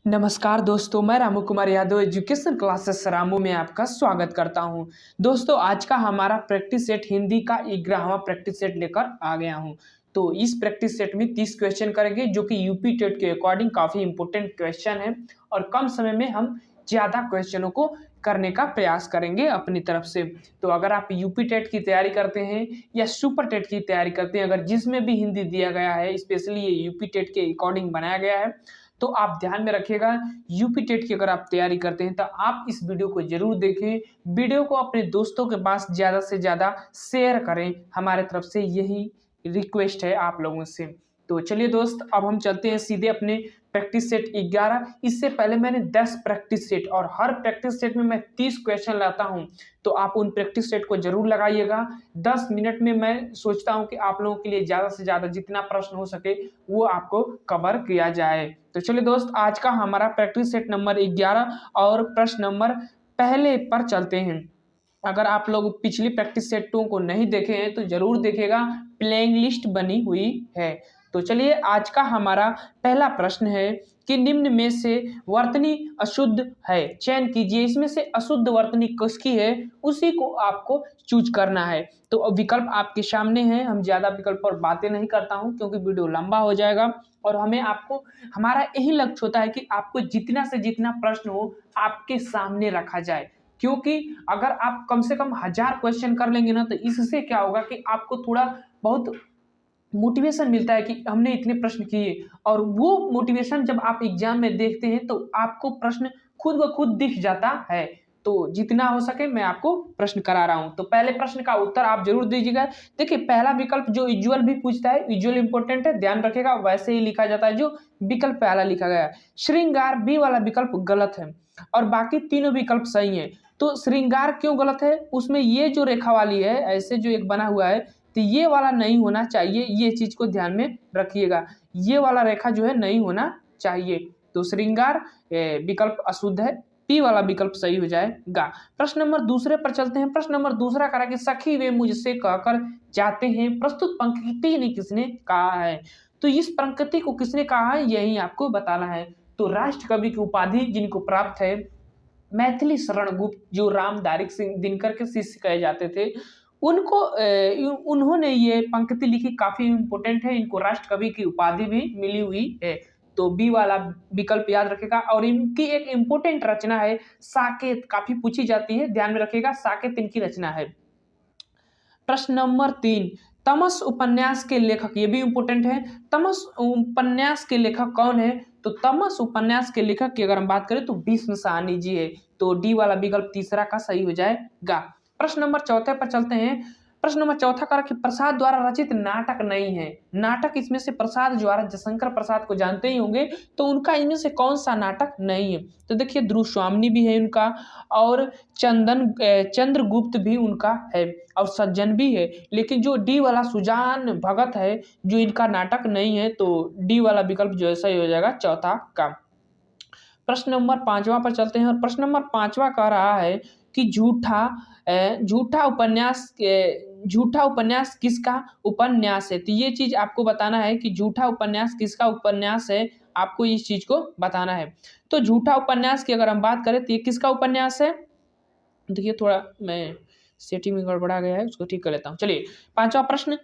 नमस्कार दोस्तों, मैं रामू कुमार यादव एजुकेशन क्लासेस रामू में आपका स्वागत करता हूं। दोस्तों, आज का हमारा प्रैक्टिस सेट हिंदी का 11वां प्रैक्टिस सेट लेकर आ गया हूं। तो इस प्रैक्टिस सेट में 30 क्वेश्चन करेंगे जो कि यूपी टेट के अकॉर्डिंग काफ़ी इंपॉर्टेंट क्वेश्चन है और कम समय में हम ज़्यादा क्वेश्चनों को करने का प्रयास करेंगे अपनी तरफ से। तो अगर आप यूपी टेट की तैयारी करते हैं या सुपर टेट की तैयारी करते हैं, अगर जिसमें भी हिंदी दिया गया है, स्पेशली ये यूपी टेट के अकॉर्डिंग बनाया गया है, तो आप ध्यान में रखिएगा। यूपी टेट की अगर आप तैयारी करते हैं तो आप इस वीडियो को जरूर देखें। वीडियो को अपने दोस्तों के पास ज़्यादा से ज़्यादा शेयर करें, हमारे तरफ से यही रिक्वेस्ट है आप लोगों से। तो चलिए दोस्त, अब हम चलते हैं सीधे अपने प्रैक्टिस सेट 11। इससे पहले मैंने 10 प्रैक्टिस सेट और हर प्रैक्टिस सेट में मैं 30 क्वेश्चन लाता हूं, तो आप उन प्रैक्टिस सेट को जरूर लगाइएगा। 10 मिनट में मैं सोचता हूं कि आप लोगों के लिए ज़्यादा से ज़्यादा जितना प्रश्न हो सके वो आपको कवर किया जाए। तो चलिए दोस्त, आज का हमारा प्रैक्टिस सेट नंबर 11 और प्रश्न नंबर पहले पर चलते हैं। अगर आप लोग पिछली प्रैक्टिस सेटों को नहीं देखे हैं तो जरूर देखेगा, प्लेइंग लिस्ट बनी हुई है। तो चलिए, आज का हमारा पहला प्रश्न है कि निम्न में से वर्तनी अशुद्ध है, चयन कीजिए। इसमें से अशुद्ध वर्तनी किसकी है, उसी को आपको चूज करना है। तो अब विकल्प आपके सामने हैं। हम ज्यादा विकल्प पर बातें नहीं करता हूं क्योंकि वीडियो लंबा हो जाएगा और हमारा यही लक्ष्य होता है कि आपको जितना से जितना प्रश्न हो आपके सामने रखा जाए। क्योंकि अगर आप कम से कम 1000 क्वेश्चन कर लेंगे ना, तो इससे क्या होगा कि आपको थोड़ा बहुत मोटिवेशन मिलता है कि हमने इतने प्रश्न किए, और वो मोटिवेशन जब आप एग्जाम में देखते हैं तो आपको प्रश्न खुद ब खुद दिख जाता है। तो जितना हो सके मैं आपको प्रश्न करा रहा हूं। तो पहले प्रश्न का उत्तर आप जरूर दीजिएगा। देखिए, पहला विकल्प जो विजुअल भी पूछता है, विजुअल इंपॉर्टेंट है, ध्यान रखिएगा, वैसे ही लिखा जाता है जो विकल्प पहला लिखा गया है। श्रृंगार बी वाला विकल्प गलत है और बाकी तीनों विकल्प सही है। तो श्रृंगार क्यों गलत है, उसमें ये जो रेखा वाली है, ऐसे जो एक बना हुआ है, तो ये वाला नहीं होना चाहिए। ये चीज को ध्यान में रखिएगा, ये वाला रेखा जो है नहीं होना चाहिए। तो श्रृंगार विकल्प अशुद्ध है, पी वाला विकल्प सही हो जाएगा। प्रश्न नंबर दूसरे पर चलते हैं। प्रश्न नंबर दूसरा करा कि सखी वे मुझसे कहकर जाते हैं, प्रस्तुत पंक्ति ने किसने कहा है। तो इस पंक्ति को किसने कहा है यही आपको बताना है। तो राष्ट्र कवि की उपाधि जिनको प्राप्त है मैथिली शरण गुप्त, जो राम दारिक सिंह दिनकर के शिष्य कहे जाते थे, उनको उन्होंने ये पंक्ति लिखी, काफी इंपोर्टेंट है। इनको राष्ट्र कवि की उपाधि भी मिली हुई है। तो बी वाला विकल्प याद रखेगा। और इनकी एक इंपोर्टेंट रचना है साकेत, काफी पूछी जाती है, ध्यान में रखिएगा, साकेत इनकी रचना है। प्रश्न नंबर 3, तमस उपन्यास के लेखक, ये भी इंपोर्टेंट है। तमस उपन्यास के लेखक कौन है। तो तमस उपन्यास के लेखक की अगर हम बात करें तो भीष्म साहनी जी है। तो डी वाला विकल्प तीसरा का सही हो जाएगा। प्रश्न नंबर चौथे पर चलते हैं। प्रश्न नंबर चौथा का कि प्रसाद द्वारा रचित नाटक नहीं है। नाटक इसमें से प्रसाद द्वारा, जयशंकर प्रसाद को जानते ही होंगे, तो उनका इनमें से कौन सा नाटक नहीं है। तो देखिए, ध्रुव स्वामिनी भी है उनका, और चंद्रगुप्त भी उनका है, और सज्जन भी है। लेकिन जो डी वाला सुजान भगत है, जो इनका नाटक नहीं है, तो डी वाला विकल्प जो है सही हो जाएगा चौथा का। प्रश्न नंबर 5वां पर चलते हैं और प्रश्न नंबर 5वां कह रहा है कि झूठा उपन्यास किसका उपन्यास है। तो ये चीज आपको बताना है कि झूठा उपन्यास किसका उपन्यास है, आपको इस चीज को बताना है। तो झूठा उपन्यास की अगर हम बात करें तो ये किसका उपन्यास है। देखिए, थोड़ा मैं सेटिंग में गड़बड़ा गया है, उसको ठीक कर लेता हूँ। चलिए, पांचवा प्रश्न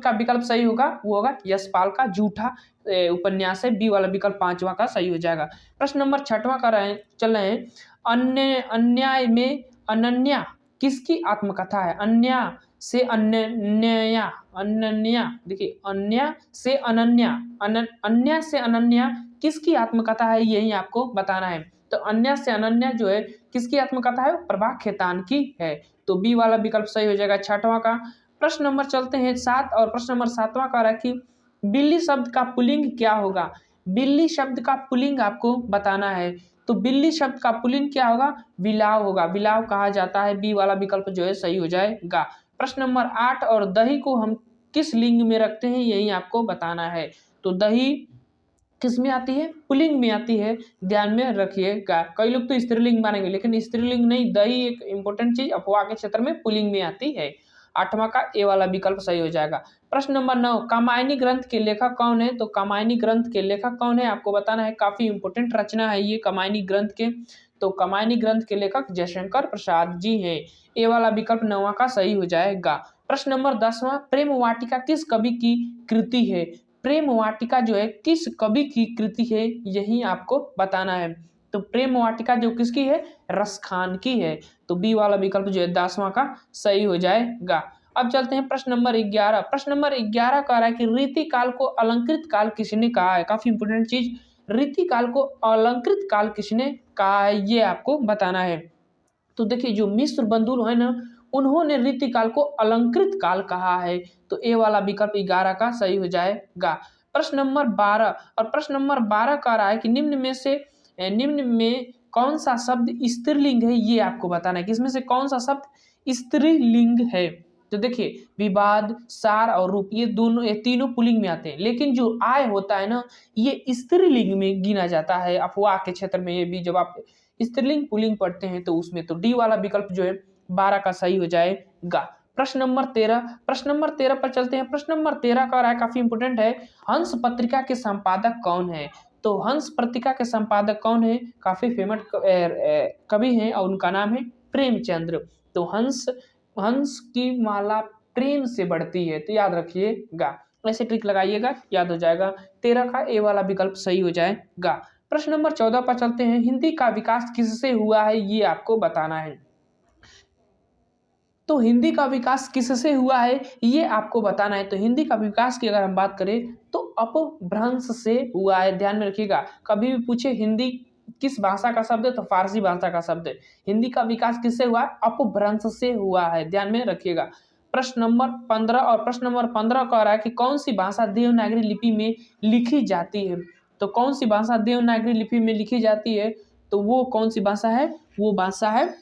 का विकल्प सही होगा, वो होगा यशपाल का झूठा उपन्यास है। बी वाला विकल्प पांचवा का सही हो जाएगा। प्रश्न नंबर 6वां कर रहे हैं, चल रहे हैं। अन्याय में अनन्या किसकी आत्मकथा है। अनन्या, देखिए, अन्या से अनन्या किसकी आत्मकथा है, यही आपको बताना है। तो अन्या से अनन्या जो है किसकी आत्मकथा है, प्रभा खेतान की है। तो बी वाला विकल्प सही हो जाएगा 6वां का। प्रश्न नंबर चलते हैं 7 और प्रश्न नंबर 7वां का है कि बिल्ली शब्द का पुल्लिंग क्या होगा। बिल्ली शब्द का पुल्लिंग आपको बताना है। तो बिल्ली शब्द का पुल्लिंग क्या होगा, बिलाव होगा, बिलाव कहा जाता है। बी वाला विकल्प जो है सही हो जाएगा। प्रश्न नंबर 8 और दही को हम किस लिंग में रखते हैं, यही आपको बताना है। तो दही किस में आती है, पुल्लिंग में आती है, ध्यान में रखिएगा। कई लोग तो स्त्रीलिंग मानेंगे, लेकिन स्त्रीलिंग नहीं, दही एक इंपॉर्टेंट चीज अपवाह के क्षेत्र में पुल्लिंग में आती है। 8वां का ए वाला विकल्प सही हो जाएगा। प्रश्न नंबर 9, कामायनी ग्रंथ के लेखक कौन है? तो कामायनी ग्रंथ के लेखक कौन है आपको बताना है। काफी इंपोर्टेंट रचना है ये कामायनी ग्रंथ के। तो कामायनी ग्रंथ के लेखक जयशंकर प्रसाद जी है। ए वाला विकल्प 9वां का सही हो जाएगा। प्रश्न नंबर 10वां, प्रेम वाटिका किस कवि की कृति है? प्रेम वाटिका जो है किस कवि की कृति है, यही आपको बताना है। तो प्रेम वाटिका जो किसकी है? रस खान की है। तो बी वाला विकल्प जो है 10वां का सही हो जाएगा। अब चलते हैं प्रश्न नंबर 11। प्रश्न नंबर 11 कह रहा है कि रीति काल को अलंकृत काल किसने कहा है? काफी इंपोर्टेंट चीज, रीति काल को अलंकृत काल किसने कहा है, ये आपको बताना है। तो देखिए जो मिश्र बंधु है ना, उन्होंने रीति काल को अलंकृत काल कहा है। तो ए वाला विकल्प 11 का सही हो जाएगा। प्रश्न नंबर 12, और प्रश्न नंबर 12 कह रहा है कि निम्न में कौन सा शब्द स्त्रीलिंग है, ये आपको बताना है। किसमें से कौन सा शब्द स्त्रीलिंग है? तो देखिए विवाद, सार और रूप, ये तीनों पुल्लिंग में आते हैं, लेकिन जो आय होता है ना, ये स्त्रीलिंग में गिना जाता है। अफवाह के क्षेत्र में ये भी, जब आप स्त्रीलिंग पुल्लिंग पढ़ते हैं तो उसमें, तो डी वाला विकल्प जो है 12 का सही हो जाएगा। प्रश्न नंबर 13 पर चलते हैं। प्रश्न नंबर 13 का रहा है, काफी इंपोर्टेंट है, हंस पत्रिका के संपादक कौन है? तो हंस पत्रिका के संपादक कौन है? काफी फेमस कवि हैं और उनका नाम है प्रेमचंद्र। तो हंस की माला प्रेम से बढ़ती है, तो याद रखिएगा, ऐसे ट्रिक लगाइएगा, याद हो जाएगा। 13 का ए वाला विकल्प सही हो जाएगा। प्रश्न नंबर 14 पर चलते हैं। हिंदी का विकास किससे हुआ है, ये आपको बताना है। तो हिंदी का विकास किससे हुआ है, ये आपको बताना है। तो हिंदी का विकास की अगर हम बात करें तो अपभ्रंश से हुआ है। ध्यान में रखिएगा, कभी भी पूछे हिंदी किस भाषा का शब्द है, तो फारसी भाषा का शब्द है। हिंदी का विकास किससे हुआ? अपभ्रंश से हुआ है, ध्यान में रखिएगा। प्रश्न नंबर 15, और प्रश्न नंबर 15 कह रहा है कि कौन सी भाषा देवनागरी लिपि में लिखी जाती है? तो कौन सी भाषा देवनागरी लिपि में लिखी जाती है? तो वो कौन सी भाषा है? वो भाषा है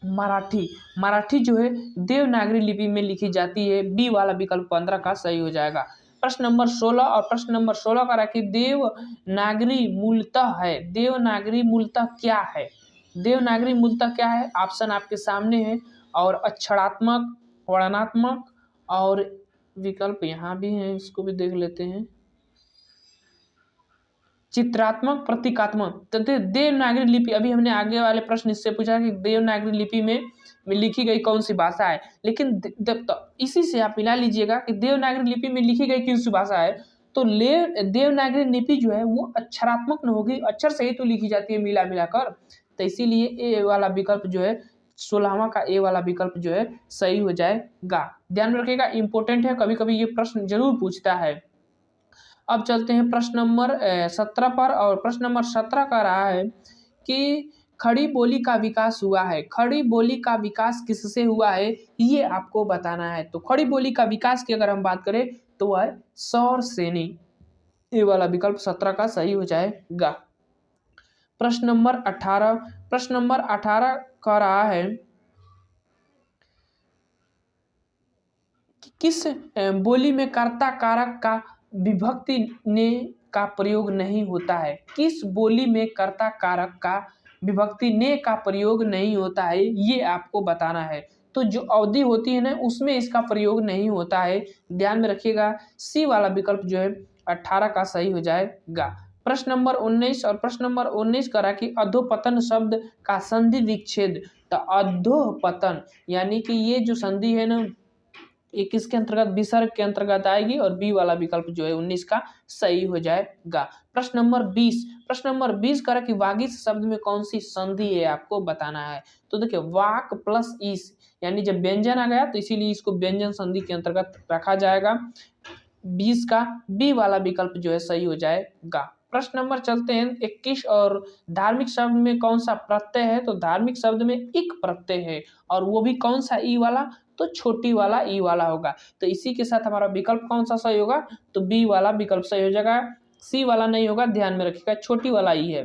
मराठी। मराठी जो है देवनागरी लिपि में लिखी जाती है। बी वाला विकल्प 15 का सही हो जाएगा। प्रश्न नंबर 16, और प्रश्न नंबर 16 का रखिए, देवनागरी मूलतः है। देवनागरी मूलतः क्या है? देवनागरी मूलतः क्या है? ऑप्शन आपके सामने है, और अक्षरात्मक, वर्णनात्मक, और विकल्प यहाँ भी है, इसको भी देख लेते हैं, चित्रात्मक, प्रतीकात्मक। तो देवनागरी लिपि, अभी हमने आगे वाले प्रश्न इससे पूछा कि देवनागरी लिपि में लिखी गई कौन सी भाषा है, लेकिन तो इसी से आप मिला लीजिएगा कि देवनागरी लिपि में लिखी गई कौन सी भाषा है। तो देवनागरी लिपि जो है वो अक्षरात्मक न होगी, अक्षर से ही तो लिखी जाती है मिला मिलाकर। तो इसीलिए ए वाला विकल्प जो है 16वां का ए वाला विकल्प जो है सही हो जाएगा। ध्यान में रखिएगा, इंपॉर्टेंट है, कभी कभी ये प्रश्न जरूर पूछता है। अब चलते हैं प्रश्न नंबर 17 पर, और प्रश्न नंबर 17 का रहा है कि खड़ी बोली का विकास हुआ है। खड़ी बोली का विकास किससे हुआ है, ये आपको बताना है। तो खड़ी बोली का विकास की अगर हम बात करें तो वह है सौर सेनी। ये वाला विकल्प 17 का सही हो जाएगा। प्रश्न नंबर 18 का रहा है कि किस बोली में कर्ता कारक का विभक्ति ने का प्रयोग नहीं होता है? किस बोली में कर्ता कारक का विभक्ति ने का प्रयोग नहीं होता है, ये आपको बताना है। तो जो अवधि होती है ना, उसमें इसका प्रयोग नहीं होता है, ध्यान में रखिएगा। सी वाला विकल्प जो है 18 का सही हो जाएगा। प्रश्न नंबर 19, और प्रश्न नंबर 19 करा कि अधोपतन शब्द का संधि विच्छेद। तो अधोपतन यानी कि ये जो संधि है ना, ये किसके अंतर्गत? विसर्ग के अंतर्गत आएगी, और बी वाला विकल्प जो है 19 का सही हो जाएगा। प्रश्न नंबर 20 करा कि वागीश शब्द में कौन सी संधि है, आपको बताना है। तो देखिए वाक प्लस ईस, यानी जब व्यंजन आ गया तो इसीलिए इसको व्यंजन संधि के अंतर्गत रखा जाएगा। 20 का बी वाला विकल्प जो है सही हो जाएगा। प्रश्न नंबर चलते हैं 21, और धार्मिक शब्द में कौन सा प्रत्यय है? तो धार्मिक शब्द में इक प्रत्यय है, और वो भी कौन सा? ई वाला, तो छोटी वाला ई वाला होगा। तो इसी के साथ हमारा विकल्प कौन सा सही होगा? तो बी वाला विकल्प सही हो जाएगा, सी वाला नहीं होगा, ध्यान में रखिएगा, छोटी वाला ई है।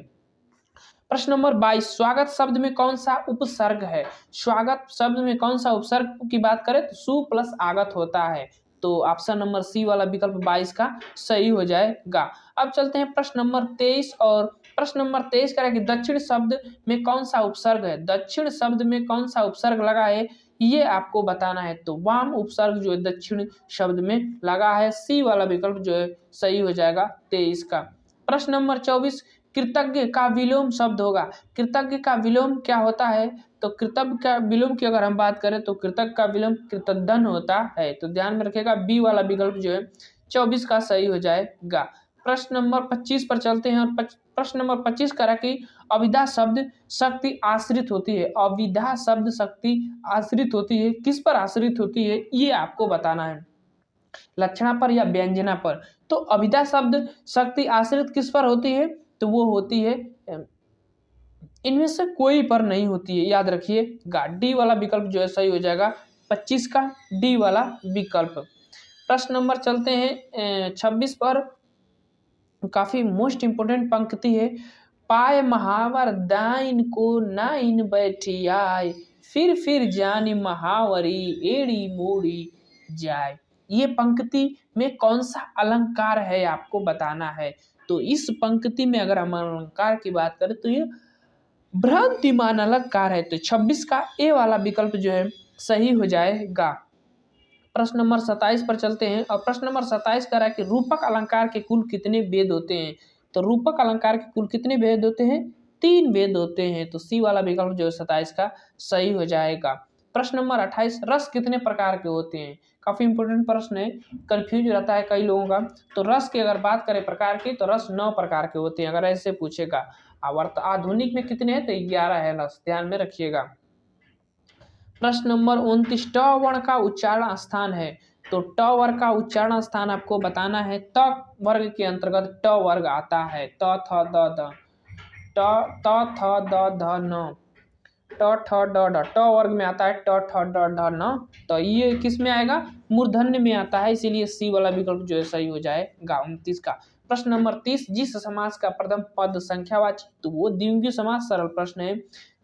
प्रश्न नंबर 22, स्वागत शब्द में कौन सा उपसर्ग है? स्वागत शब्द में कौन सा उपसर्ग की बात करें तो सु प्लस आगत होता है। तो ऑप्शन नंबर सी वाला विकल्प 22 का सही हो जाएगा। अब चलते हैं प्रश्न नंबर 23, और प्रश्न नंबर 23 कह रहा है कि दक्षिण शब्द में कौन सा उपसर्ग है? दक्षिण शब्द में कौन सा उपसर्ग लगा है, ये आपको बताना है। तो वाम उपसर्ग जो है दक्षिण शब्द में लगा है, सी वाला विकल्प जो है सही हो जाएगा 23 का। प्रश्न नंबर 24, कृतज्ञ का विलोम शब्द होगा। कृतज्ञ का विलोम क्या होता है? तो कृतज्ञ का विलोम की अगर हम बात करें तो कृतज्ञ का विलोम कृतघ्न होता है। तो ध्यान में रखिएगा, बी वाला विकल्प जो है 24 का सही हो जाएगा। प्रश्न नंबर 25 पर चलते हैं और प्रश्न नंबर 25 करा कि अविधा शब्द शक्ति आश्रित होती है। अविधा शब्द शक्ति आश्रित होती है, किस पर आश्रित होती है ये आपको बताना है, लक्षणा पर या व्यंजना पर। तो अविधा शब्द शक्ति आश्रित किस पर होती है? तो वो होती है, इनमें से कोई पर नहीं होती है, याद रखिएगा। डी वाला विकल्प जो है सही हो जाएगा 25 का, डी वाला विकल्प। प्रश्न नंबर चलते हैं 26 पर, काफी मोस्ट इंपोर्टेंट पंक्ति है, पाए महावर दाइन को नाइन बैठी आए, फिर जानी महावरी एड़ी मोड़ी जाए। ये पंक्ति में कौन सा अलंकार है आपको बताना है। तो इस पंक्ति में अगर हम अलंकार की बात करें तो ये भ्रांतिमान अलंकार है। तो 26 का ए वाला विकल्प जो है सही हो जाएगा। प्रश्न नंबर 27 पर चलते हैं और प्रश्न नंबर 27 कह रहा है कि रूपक अलंकार के कुल कितने भेद होते हैं। तो रूपक अलंकार के कुल कितने भेद होते हैं? 3 भेद होते हैं। तो सी वाला विकल्प जो है 27 का सही हो जाएगा। प्रश्न नंबर 28, रस कितने प्रकार के होते हैं? काफी इंपोर्टेंट प्रश्न है, कंफ्यूज रहता है कई लोगों का। तो रस की अगर बात करें प्रकार की तो रस 9 प्रकार के होते हैं, अगर ऐसे पूछेगा। आधुनिक में कितने हैं? तो 11 है रस, ध्यान में रखिएगा। प्रश्न नंबर 29, ट वर्ण का उच्चारण स्थान है। तो ट वर्ग का उच्चारण स्थान आपको बताना है। त वर्ग के अंतर्गत ट वर्ग आता है। त थ द ध, त थ द ध न, ट ठ ड ढ, ट वर्ग में आता है ट ठ ड ढ न। तो ये किस में आएगा? मूर्धन्य में आता है, इसीलिए सी वाला विकल्प जो है सही हो जाएगा 29 का। प्रश्न नंबर 30, जिस समास का प्रथम पद संख्यावाची तो वो द्विगु समास, सरल प्रश्न है।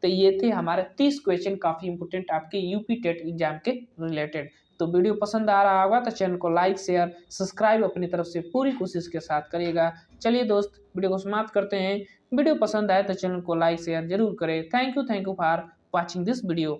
तो ये थे हमारे 30 क्वेश्चन, काफी इंपोर्टेंट आपके यूपी टेट एग्जाम के रिलेटेड। तो वीडियो पसंद आ रहा होगा तो चैनल को लाइक शेयर सब्सक्राइब अपनी तरफ से पूरी कोशिश के साथ करिएगा। चलिए दोस्त, वीडियो को समाप्त करते हैं। वीडियो पसंद आए तो चैनल को लाइक शेयर जरूर करें। Thank you for watching this video.